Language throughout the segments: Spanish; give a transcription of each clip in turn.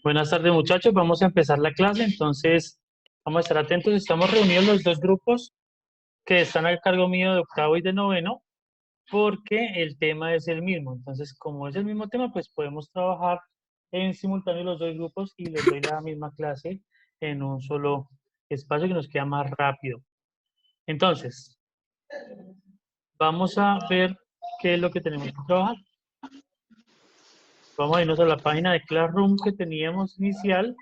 Buenas tardes, muchachos. Vamos a empezar la clase. Entonces, vamos a estar atentos. Estamos reunidos los dos grupos que están al cargo mío de octavo y de noveno, porque el tema es el mismo. Entonces, como es el mismo tema, pues podemos trabajar en simultáneo los dos grupos y les doy la misma clase en un solo espacio que nos queda más rápido. Entonces, vamos a ver qué es lo que tenemos que trabajar. Vamos a irnos a la página de Classroom que teníamos inicial.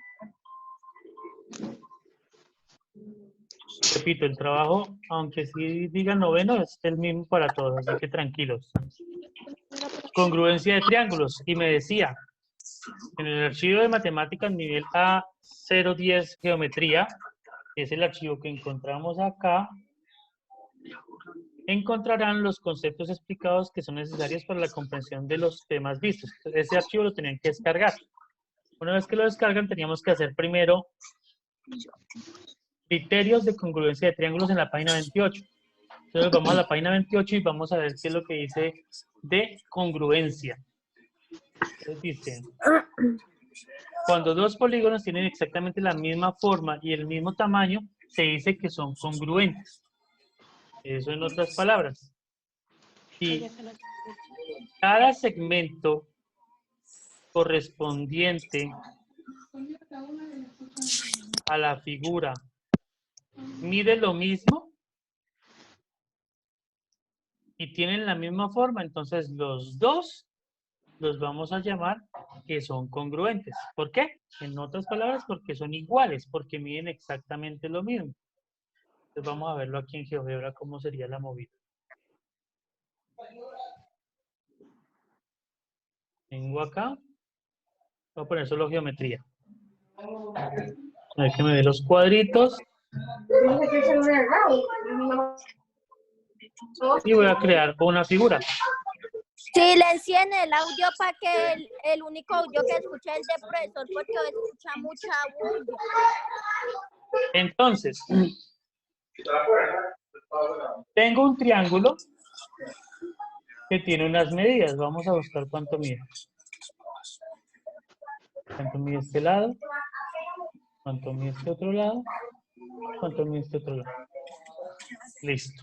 Repito, el trabajo, aunque sí diga noveno, es el mismo para todos, así que tranquilos. Congruencia de triángulos. Y me decía, en el archivo de matemáticas nivel A010 geometría, que es el archivo que encontramos acá, encontrarán los conceptos explicados que son necesarios para la comprensión de los temas vistos. Ese archivo lo tenían que descargar. Una vez que lo descargan, teníamos que hacer primero criterios de congruencia de triángulos en la página 28. Entonces vamos a la página 28 y vamos a ver qué es lo que dice de congruencia. Entonces dice, cuando dos polígonos tienen exactamente la misma forma y el mismo tamaño, se dice que son congruentes. Eso en otras palabras. Y cada segmento correspondiente a la figura mide lo mismo y tienen la misma forma, entonces los dos los vamos a llamar que son congruentes. ¿Por qué? En otras palabras, porque son iguales, porque miden exactamente lo mismo. Entonces vamos a verlo aquí en GeoGebra cómo sería la movida. Vengo acá, voy a poner solo geometría. A ver que me dé los cuadritos. Y voy a crear una figura. Silencien el audio para que el único audio que escuche es el de profesor, porque escucha mucha bulla. Entonces, tengo un triángulo que tiene unas medidas. Vamos a buscar cuánto mide. ¿Cuánto mide este lado? ¿Cuánto mide este otro lado? ¿Cuánto mide este otro lado? Listo.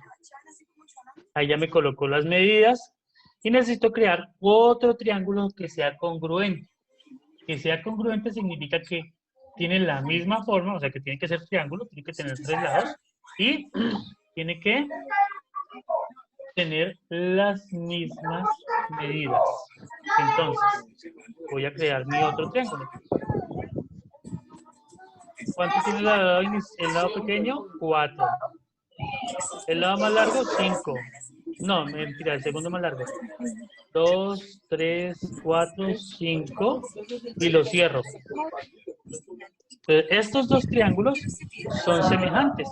Ahí ya me colocó las medidas. Y necesito crear otro triángulo que sea congruente. Que sea congruente significa que tiene la misma forma, o sea que tiene que ser triángulo, tiene que tener 3 lados y tiene que tener las mismas medidas. Entonces, voy a crear mi otro triángulo. ¿Cuánto tiene el lado pequeño? 4. El lado más largo, 5. No, mentira, el segundo más largo. 2, 3, 4, 5 y lo cierro. Estos dos triángulos son semejantes.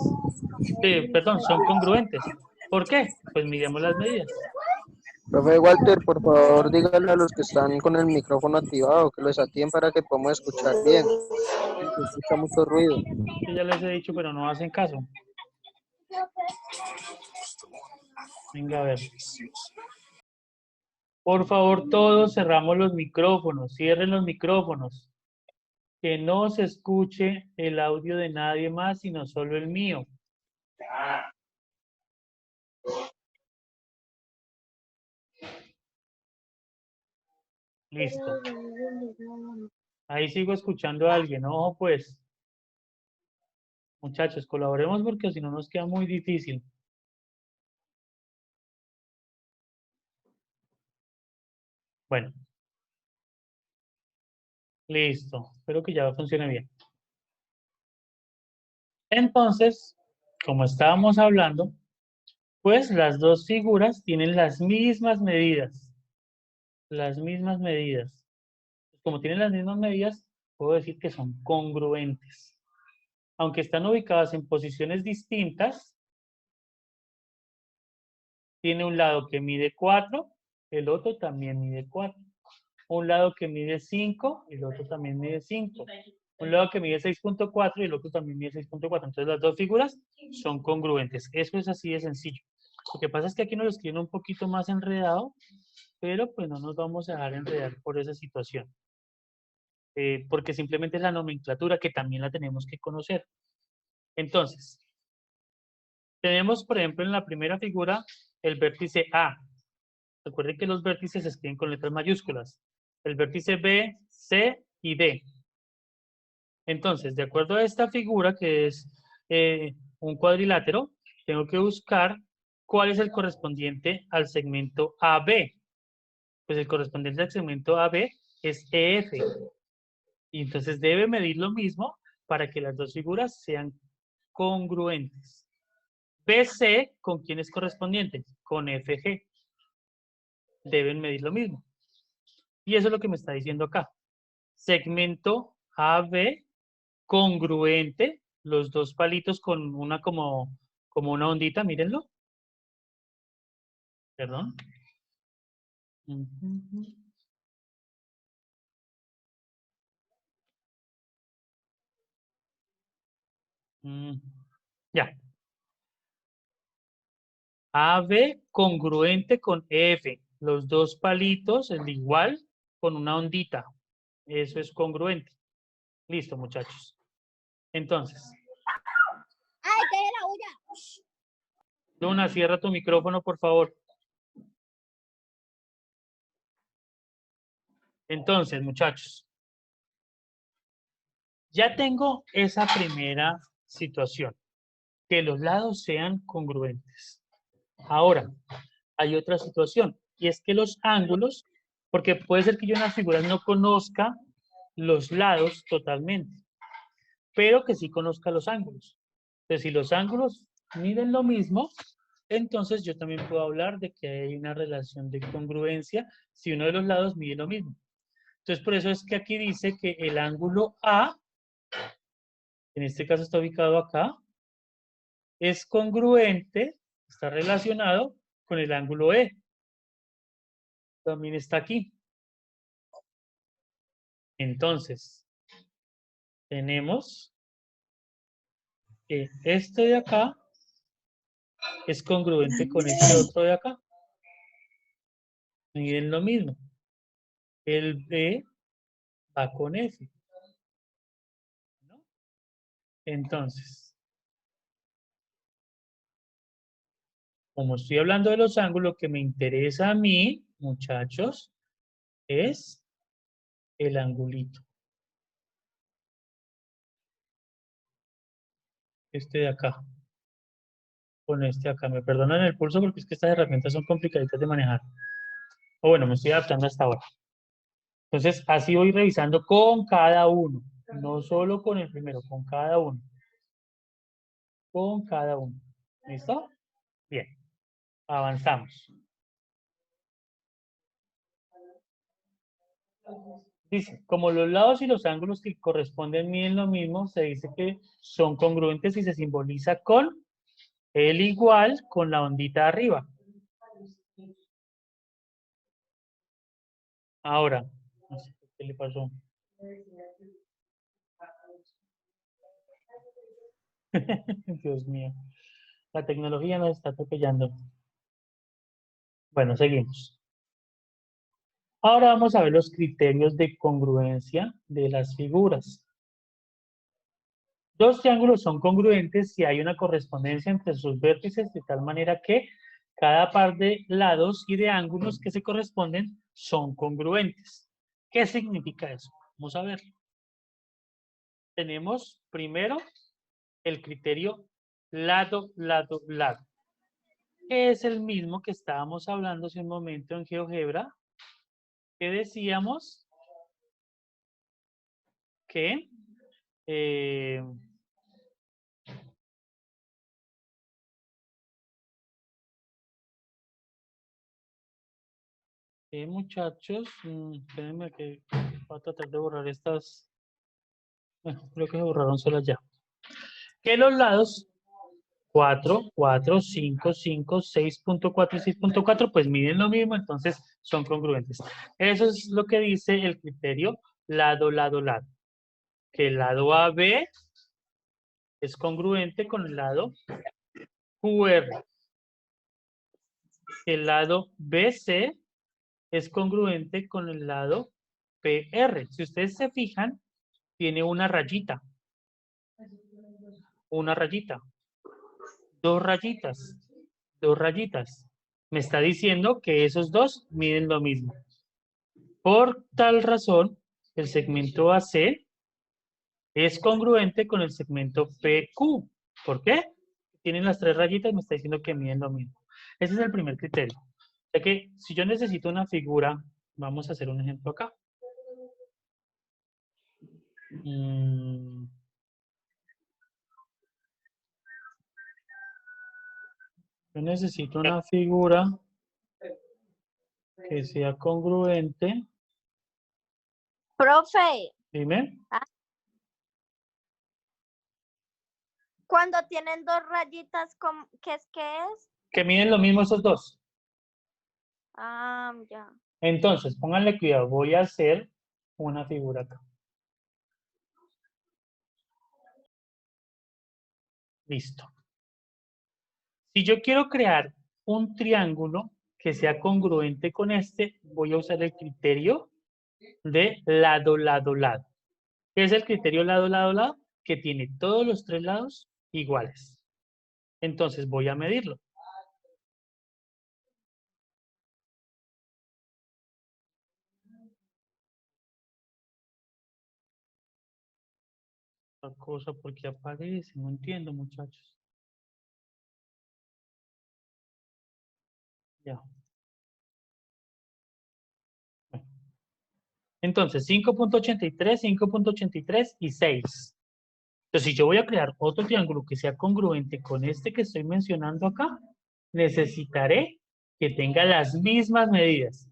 Perdón, son congruentes. ¿Por qué? Pues miremos las medidas. Profe Walter, por favor, díganle a los que están con el micrófono activado que lo desactiven para que podamos escuchar bien. Se escucha mucho ruido. Que ya les he dicho, pero no hacen caso. Venga, a ver. Por favor, todos cerramos los micrófonos, cierren los micrófonos. Que no se escuche el audio de nadie más, sino solo el mío. Listo. Ahí sigo escuchando a alguien. Ojo, pues. Muchachos, colaboremos porque si no nos queda muy difícil. Bueno. Listo. Espero que ya funcione bien. Entonces, como estábamos hablando, pues las dos figuras tienen las mismas medidas. Las mismas medidas. Como tienen las mismas medidas, puedo decir que son congruentes. Aunque están ubicadas en posiciones distintas, tiene un lado que mide 4, el otro también mide 4. Un lado que mide 5, el otro también mide 5. Un lado que mide 6.4 y el otro también mide 6.4. Entonces las dos figuras son congruentes. Eso es así de sencillo. Lo que pasa es que aquí nos lo escriben un poquito más enredado, pero pues no nos vamos a dejar enredar por esa situación. porque simplemente es la nomenclatura que también la tenemos que conocer. Entonces, tenemos, por ejemplo, en la primera figura, el vértice A. Recuerden que los vértices se escriben con letras mayúsculas. El vértice B, C y D. Entonces, de acuerdo a esta figura, que es un cuadrilátero, tengo que buscar cuál es el correspondiente al segmento AB. Pues el correspondiente al segmento AB es EF. Y entonces debe medir lo mismo para que las dos figuras sean congruentes. BC, ¿con quién es correspondiente? Con FG. Deben medir lo mismo. Y eso es lo que me está diciendo acá. Segmento AB congruente, los dos palitos con una como una ondita, mírenlo. Perdón. Ya. AB congruente con F. Los dos palitos, el igual, con una ondita. Eso es congruente. Listo, muchachos. Entonces. ¡Ay, qué es la bulla! Luna, cierra tu micrófono, por favor. Entonces, muchachos. Ya tengo esa primera situación. Que los lados sean congruentes. Ahora, hay otra situación. Y es que los ángulos, porque puede ser que yo en las figuras no conozca los lados totalmente, pero que sí conozca los ángulos. Entonces, si los ángulos miden lo mismo, entonces yo también puedo hablar de que hay una relación de congruencia si uno de los lados mide lo mismo. Entonces, por eso es que aquí dice que el ángulo A, en este caso está ubicado acá, es congruente, está relacionado con el ángulo E. También está aquí. Entonces, tenemos que este de acá es congruente con este otro de acá. Miren lo mismo. El B va con F. ¿No? Entonces, como estoy hablando de los ángulos, lo que me interesa a mí, muchachos, es el angulito. Este de acá. Con este de acá. Me perdonan el pulso porque es que estas herramientas son complicaditas de manejar. O bueno, me estoy adaptando hasta ahora. Entonces, así voy revisando con cada uno. No solo con el primero, con cada uno. Con cada uno. ¿Listo? Bien. Avanzamos. Dice, como los lados y los ángulos que corresponden miden lo mismo, se dice que son congruentes y se simboliza con el igual con la ondita arriba. Ahora, no sé qué le pasó. Dios mío. La tecnología nos está atropellando. Bueno, seguimos. Ahora vamos a ver los criterios de congruencia de las figuras. Dos triángulos son congruentes si hay una correspondencia entre sus vértices de tal manera que cada par de lados y de ángulos que se corresponden son congruentes. ¿Qué significa eso? Vamos a verlo. Tenemos primero el criterio lado, lado, lado, que es el mismo que estábamos hablando hace un momento en GeoGebra, que decíamos que muchachos, espérenme que voy a tratar de borrar estas. Bueno, creo que se borraron solas ya. Que los lados 4, 4, 5, 5, 6.4 y 6.4 pues miden lo mismo, entonces son congruentes. Eso es lo que dice el criterio lado, lado, lado. Que el lado AB es congruente con el lado QR. El lado BC es congruente con el lado PR. Si ustedes se fijan, tiene una rayita, dos rayitas, dos rayitas. Me está diciendo que esos dos miden lo mismo. Por tal razón, el segmento AC es congruente con el segmento PQ. ¿Por qué? Tienen las tres rayitas y me está diciendo que miden lo mismo. Ese es el primer criterio. O sea que si yo necesito una figura, vamos a hacer un ejemplo acá. Yo necesito una figura que sea congruente. Profe, Dime. cuando tienen dos rayitas, ¿qué es? Que miden lo mismo esos dos. Ah, ya. Entonces, pónganle cuidado. Voy a hacer una figura acá. Listo. Si yo quiero crear un triángulo que sea congruente con este, voy a usar el criterio de lado, lado, lado. ¿Qué es el criterio lado, lado, lado? Que tiene todos los tres lados iguales. Entonces voy a medirlo. Otra cosa porque aparece, no entiendo, muchachos. Ya. Bueno. Entonces, 5.83, 5.83 y 6. Entonces, si yo voy a crear otro triángulo que sea congruente con este que estoy mencionando acá, necesitaré que tenga las mismas medidas.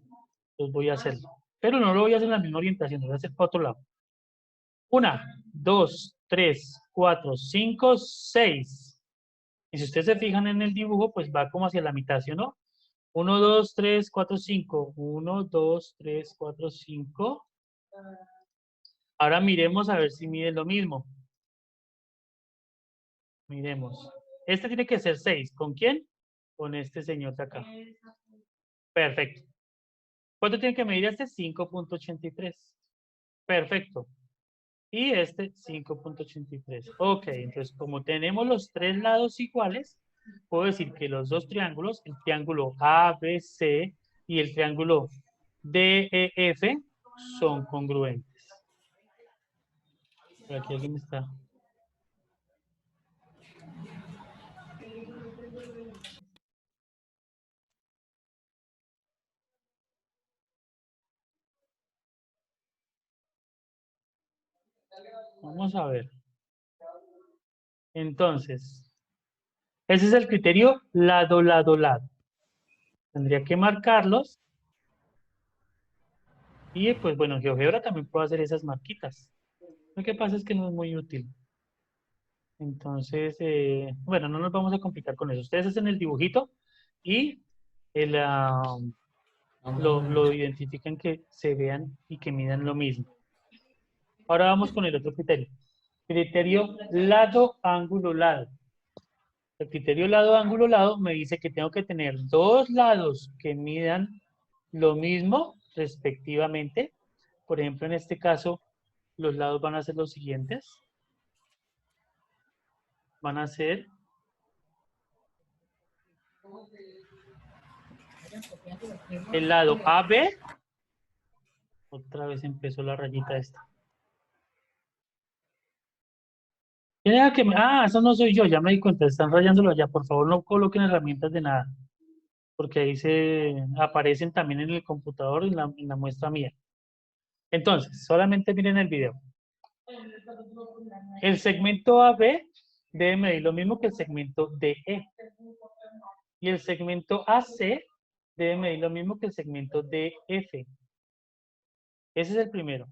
Entonces voy a hacerlo. Pero no lo voy a hacer en la misma orientación, lo voy a hacer para otro lado. 1, 2, 3, 4, 5, 6. Y si ustedes se fijan en el dibujo, pues va como hacia la mitad, ¿sí o no? 1, 2, 3, 4, 5. 1, 2, 3, 4, 5. Ahora miremos a ver si mide lo mismo. Miremos. Este tiene que ser 6. ¿Con quién? Con este señor de acá. Perfecto. ¿Cuánto tiene que medir este? 5.83. Perfecto. Y este 5.83. Ok, entonces como tenemos los tres lados iguales, puedo decir que los dos triángulos, el triángulo ABC y el triángulo DEF, son congruentes. Por aquí alguien está. Vamos a ver. Entonces, ese es el criterio lado, lado, lado. Tendría que marcarlos. Y pues bueno, en GeoGebra también puedo hacer esas marquitas. Lo que pasa es que no es muy útil. Entonces, bueno, no nos vamos a complicar con eso. Ustedes hacen el dibujito y lo identifican que se vean y que midan lo mismo. Ahora vamos con el otro criterio. Criterio lado, ángulo, lado. El criterio lado, ángulo, lado me dice que tengo que tener dos lados que midan lo mismo respectivamente. Por ejemplo, en este caso, los lados van a ser los siguientes. Van a ser el lado AB. Otra vez empezó la rayita esta. Eso no soy yo, ya me di cuenta, están rayándolo allá. Por favor, no coloquen herramientas de nada, porque ahí se aparecen también en el computador en la muestra mía. Entonces, solamente miren el video. El segmento AB debe medir lo mismo que el segmento DE. Y el segmento AC debe medir lo mismo que el segmento DF. Ese es el primero.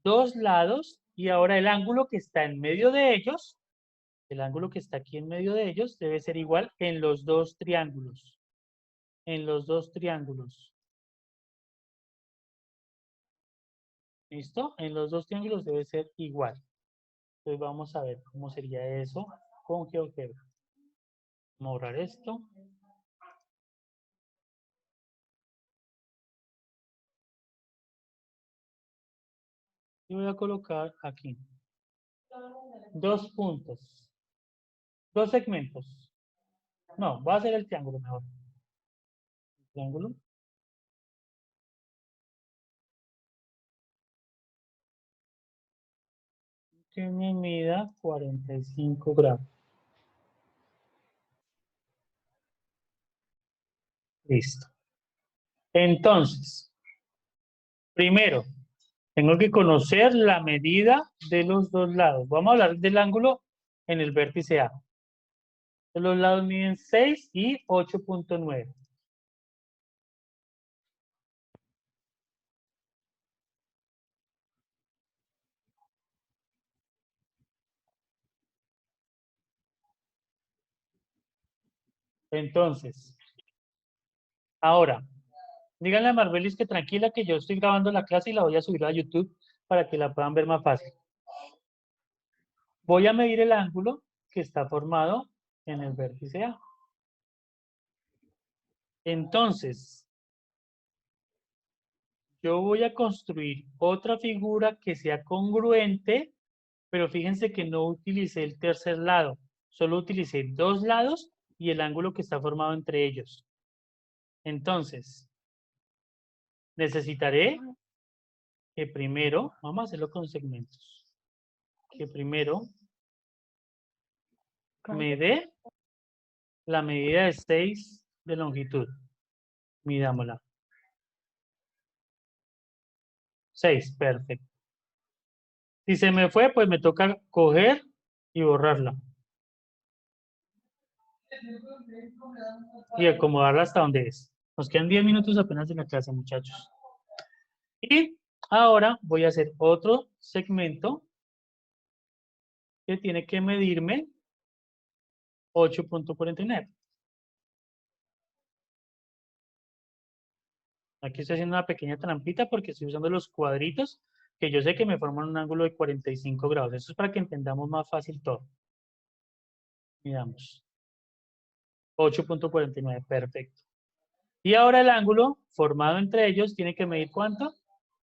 Dos lados y ahora el ángulo que está en medio de ellos, el ángulo que está aquí en medio de ellos debe ser igual en los dos triángulos. En los dos triángulos. ¿Listo? En los dos triángulos debe ser igual. Entonces vamos a ver cómo sería eso con GeoGebra. Vamos a borrar esto. Y voy a colocar aquí 2 puntos, 2 segmentos. No, voy a hacer el triángulo mejor. Triángulo. Que me mida 45 grados. Listo. Entonces, primero, tengo que conocer la medida de los dos lados. Vamos a hablar del ángulo en el vértice A. Los lados miden 6 y 8.9. Entonces, ahora, díganle a Marbelis que tranquila que yo estoy grabando la clase y la voy a subir a YouTube para que la puedan ver más fácil. Voy a medir el ángulo que está formado en el vértice A. Entonces, yo voy a construir otra figura que sea congruente, pero fíjense que no utilicé el tercer lado, solo utilicé 2 lados y el ángulo que está formado entre ellos. Entonces, necesitaré que primero, vamos a hacerlo con segmentos, que primero me dé la medida de 6 de longitud. Midámosla. 6, perfecto. Si se me fue, pues me toca coger y borrarla. Y acomodarla hasta donde es. Nos quedan 10 minutos apenas de la clase, muchachos. Y ahora voy a hacer otro segmento que tiene que medirme 8.49. Aquí estoy haciendo una pequeña trampita porque estoy usando los cuadritos que yo sé que me forman un ángulo de 45 grados. Eso es para que entendamos más fácil todo. Miramos. 8.49, perfecto. Y ahora el ángulo formado entre ellos tiene que medir ¿cuánto?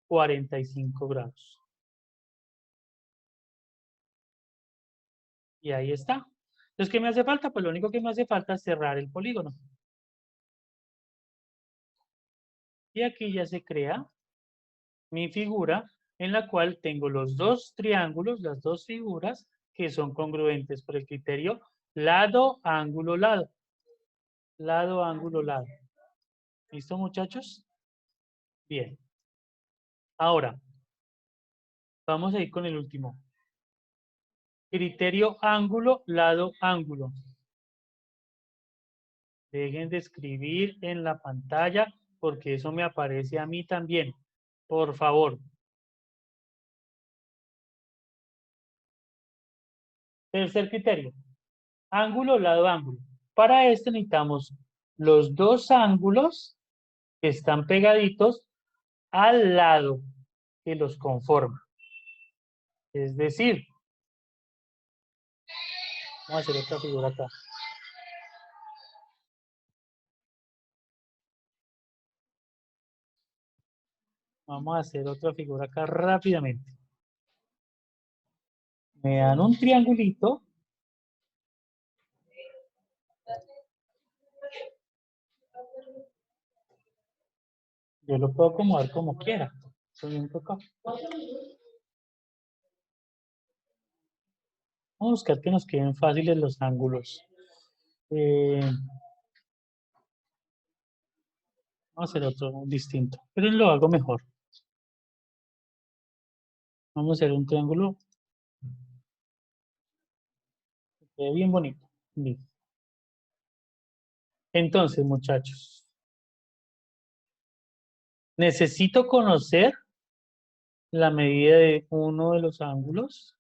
45 grados. Y ahí está. Entonces, ¿qué me hace falta? Pues lo único que me hace falta es cerrar el polígono. Y aquí ya se crea mi figura en la cual tengo los dos triángulos, las dos figuras que son congruentes por el criterio lado, ángulo, lado. Lado, ángulo, lado. ¿Listo, muchachos? Bien. Ahora, vamos a ir con el último. Criterio ángulo, lado, ángulo. Dejen de escribir en la pantalla porque eso me aparece a mí también. Por favor. Tercer criterio. Ángulo, lado, ángulo. Para esto necesitamos los dos ángulos que están pegaditos al lado que los conforma. Es decir, vamos a hacer otra figura acá. Vamos a hacer otra figura acá rápidamente. Me dan un triangulito. Yo lo puedo acomodar como quiera. Vamos a buscar que nos queden fáciles los ángulos. Vamos a hacer otro distinto, pero lo hago mejor. Vamos a hacer un triángulo que quede bien bonito. Listo. Entonces, muchachos, necesito conocer la medida de uno de los ángulos,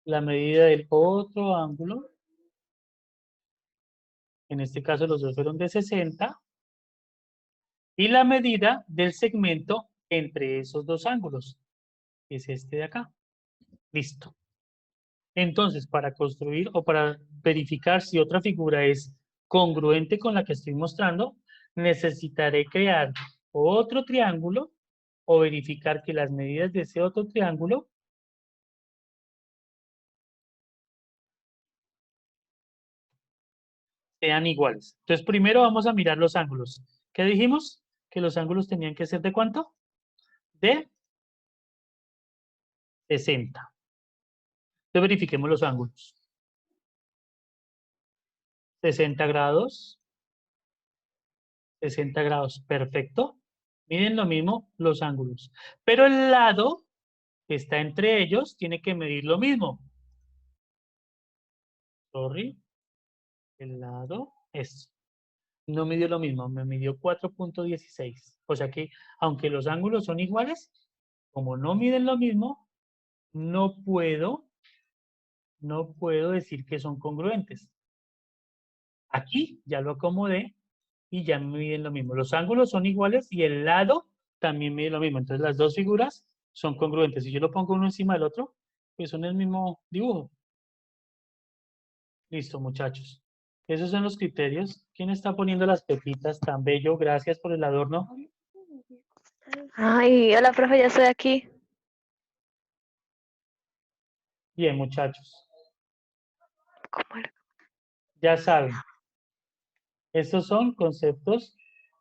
la medida del otro ángulo. En este caso los dos fueron de 60. Y la medida del segmento entre esos dos ángulos, que es este de acá. Listo. Entonces, para construir o para verificar si otra figura es congruente con la que estoy mostrando, necesitaré crear otro triángulo o verificar que las medidas de ese otro triángulo sean iguales. Entonces, primero vamos a mirar los ángulos. ¿Qué dijimos? Que los ángulos tenían que ser ¿de cuánto? De 60. Entonces, verifiquemos los ángulos. 60 grados. 60 grados, perfecto. Miden lo mismo los ángulos. Pero el lado que está entre ellos tiene que medir lo mismo. Sorry. El lado es. No midió lo mismo, me midió 4.16. O sea que, aunque los ángulos son iguales, como no miden lo mismo, no puedo decir que son congruentes. Aquí ya lo acomodé y ya me miden lo mismo. Los ángulos son iguales y el lado también mide lo mismo. Entonces las dos figuras son congruentes. Si yo lo pongo uno encima del otro, pues son el mismo dibujo. Listo, muchachos. Esos son los criterios. ¿Quién está poniendo las pepitas tan bello? Gracias por el adorno. Ay, hola, profe, ya estoy aquí. Bien, muchachos. ¿Cómo era? Ya saben, estos son conceptos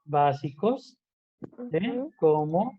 básicos de cómo